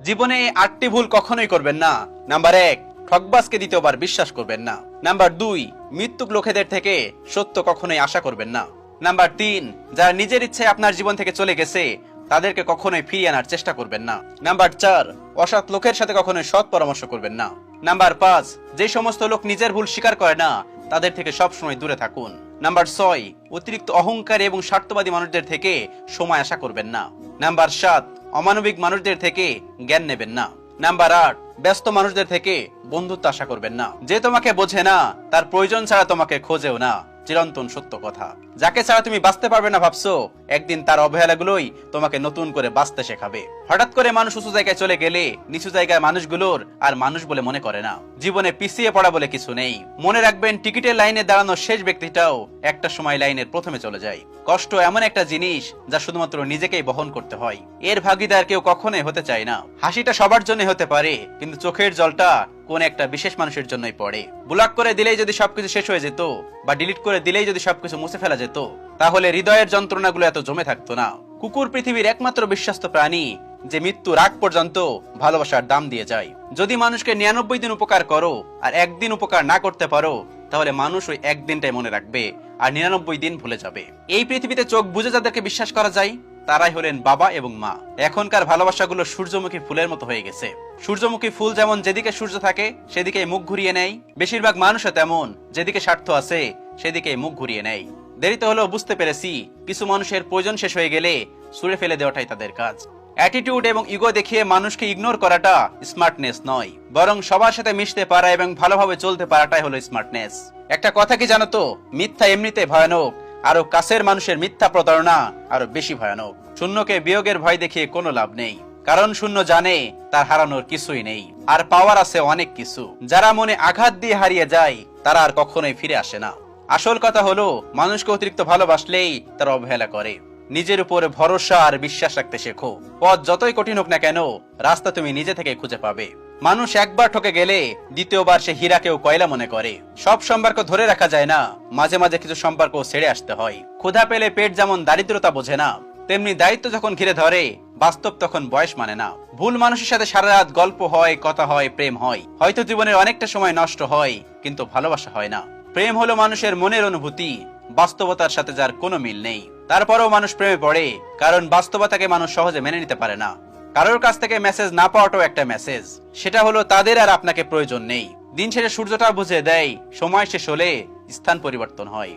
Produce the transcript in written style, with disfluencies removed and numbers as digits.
জীবনে এই 8টি ভুল কখনোই করবেন না। নাম্বার 1, ঠকবাজকে দ্বিতীয়বার বিশ্বাস করবেন না। নাম্বার 2, মৃত্যুক লোকেদের থেকে সত্য কখনোই আশা করবেন না। নাম্বার 3, যারা নিজের ইচ্ছায় আপনার জীবন থেকে চলে গেছে তাদেরকে কখনোই ফিরিয়ে আনার চেষ্টা করবেন না। নাম্বার 4, অসৎ লোকের সাথে কখনোই সৎ পরামর্শ করবেন না। নাম্বার 5, যে সমস্ত লোক নিজের ভুল স্বীকার করে না তাদের থেকে সবসময় দূরে থাকুন। নাম্বার 6, অতিরিক্ত অহংকারী এবং স্বার্থবাদী মানুষদের থেকে সময় আশা করবেন না। নাম্বার 7, অমানবিক মানুষদের থেকে জ্ঞান নেবেন না। নাম্বার 8, ব্যস্ত মানুষদের থেকে বন্ধুত্ব আশা করবেন না। যে তোমাকে বোঝে না তার প্রয়োজন ছাড়া তোমাকে খোঁজেও না, চিরন্তন সত্য কথা। যাকে ছাড়া তুমি বাঁচতে পারবে না ভাবছো, একদিন তার অবহেলাগুলোই তোমাকে নতুন করে বাঁচতে শেখাবে। হঠাৎ করে মানুষ উঁচু জায়গায় চলে গেলে নিচু জায়গায় মানুষগুলোর আর মানুষ বলে মনে করে না। জীবনে পিছিয়ে পড়া বলে কিছু নেই। মনে রাখবেন, টিকিটের লাইনে দাঁড়ানো শেষ ব্যক্তিটাও একটা সময় লাইনের প্রথমে চলে যায়। কষ্ট এমন একটা জিনিস যা শুধুমাত্র নিজেকেই বহন করতে হয়, এর ভাগিদার কেউ কখনোই হতে চায় না। হাসিটা সবার জন্য হতে পারে, কিন্তু চোখের জলটা কোন একটা বিশেষ মানুষের জন্যই পড়ে। ব্লক করে দিলেই যদি সবকিছু শেষ হয়ে যেত, বা ডিলিট করে দিলেই যদি সবকিছু মুছে ফেলা যেত, তাহলে হৃদয়ের যন্ত্রণাগুলো এত জমে থাকতো না। কুকুর পৃথিবীর একমাত্র বিশ্বস্ত প্রাণী যে মৃত্যুর আগ পর্যন্ত ভালোবাসার দাম দিয়ে যায়। যদি মানুষকে 99 দিন উপকার করো আর একদিন উপকার না করতে পারো, তাহলে মানুষ ওই একদিনটাই মনে রাখবে আর 99 দিন ভুলে যাবে। এই পৃথিবীতে চোখ বুঝে যাদেরকে বিশ্বাস করা যায় তারাই হলেন বাবা এবং মা। এখনকার ভালোবাসাগুলো সূর্যমুখী ফুলের মতো হয়ে গেছে। সূর্যমুখী ফুল যেমন যেদিকে সূর্য থাকে সেদিকে মুখ ঘুরিয়ে নেয়, বেশিরভাগ মানুষও তেমন যেদিকে স্বার্থ আছে সেদিকে মুখ ঘুরিয়ে নেয়। দেরিতে হলেও বুঝতে পেরেছি, কিছু মানুষের প্রয়োজন শেষ হয়ে গেলে ছুঁড়ে ফেলে দেওয়াটাই তাদের কাজ। অ্যাটিটিউড এবং ইগো দেখিয়ে মানুষকে ইগনোর করাটা স্মার্টনেস নয়, বরং সবার সাথে মিশতে পারা এবং ভালোভাবে চলতে পারাটাই হলো স্মার্টনেস। একটা কথা কি জানো তো, মিথ্যা এমনিতে ভয়ানক, আরো কাছের মানুষের মিথ্যা প্রতারণা আরো বেশি ভয়ানক। শূন্যকে বিয়োগের ভয় দেখিয়ে কোনো লাভ নেই, কারণ শূন্য জানে তার হারানোর কিছুই নেই, আর পাওয়ার আছে অনেক কিছু। যারা মনে আঘাত দিয়ে হারিয়ে যায় তারা আর কখনোই ফিরে আসে না। আসল কথা হলো, মানুষকে অতিরিক্ত ভালোবাসলেই তারা অবহেলা করে। নিজের উপরে ভরসা আর বিশ্বাস রাখতে শেখো। পথ যতই কঠিন হোক না কেন, রাস্তা তুমি নিজে থেকে খুঁজে পাবে। মানুষ একবার ঠকে গেলে দ্বিতীয়বার সে হীরাকেও কয়লা মনে করে। সব সম্পর্ক ধরে রাখা যায় না, মাঝে মাঝে কিছু সম্পর্ক ছেড়ে আসতে হয়। ক্ষুধা পেলে পেট যেমন দারিদ্রতা বোঝে না, তেমনি দায়িত্ব যখন ঘিরে ধরে বাস্তব তখন বয়স মানে না। ভুল মানুষের সাথে সারা রাত গল্প হয়, কথা হয়, প্রেম হয়। হয়তো জীবনের অনেকটা সময় নষ্ট হয়, কিন্তু ভালোবাসা হয় না। প্রেম হলো মানুষের মনের অনুভূতি, বাস্তবতার সাথে যার কোনো মিল নেই। তারপরেও মানুষ প্রেমে পড়ে, কারণ বাস্তবতাকে মানুষ সহজে মেনে নিতে পারে না। কারোর কাছ থেকে মেসেজ না পাওয়াটাও একটা মেসেজ, সেটা হলো তাদের আর আপনাকে প্রয়োজন নেই। দিন শেষে সূর্যটা বুঝে দেয়, সময় শেষ হলে স্থান পরিবর্তন হয়।